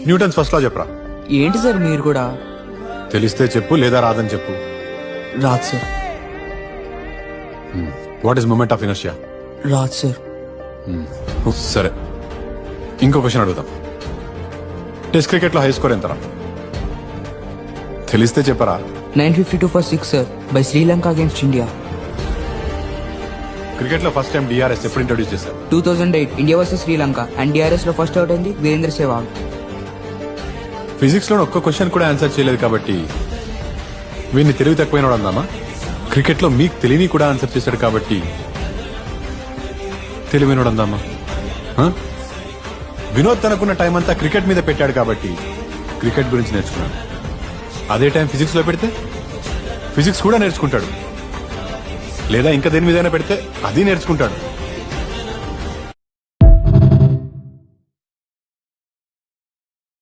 Newton's first లా చెప్పరా. ఏంటి sir మీరు కూడా? తెలిస్తే చెప్పు, లేదా రాదని చెప్పు. రాదు sir. What is moment of inertia? రాదు సార్. సరే, ఇంకో క్వశ్చన్ అడుగుదాం. టెస్ట్ క్రికెట్ లో హై స్కోర్ ఎంతరా? తెలిస్తే చెప్పరా. 952 for 6 sir by Sri Lanka against India. Cricket లో ఫస్ట్ టైం డిఆర్ఎస్ ఎప్పుడు ఇంట్రొడ్యూస్ చేశారు? 2008 India versus Sri Lanka and DRS లో ఫస్ట్ అవుట్ అయింది వీరేంద్ర సెహ్వాగ్. ఫిజిక్స్ లో ఒక్క క్వశ్చన్ కూడా ఆన్సర్ చేయలేదు కాబట్టి వీడిని తెలివి తక్కువైనడు అందామా? క్రికెట్ లో మీకు తెలియని కూడా ఆన్సర్ చేశాడు కాబట్టి తెలివైనడు అందామా? వినోద్ తనకున్న టైం అంతా క్రికెట్ మీద పెట్టాడు కాబట్టి క్రికెట్ గురించి నేర్చుకున్నాడు. అదే టైం ఫిజిక్స్ లో పెడితే ఫిజిక్స్ కూడా నేర్చుకుంటాడు, లేదా ఇంకా దేని మీదైనా పెడితే అది నేర్చుకుంటాడు.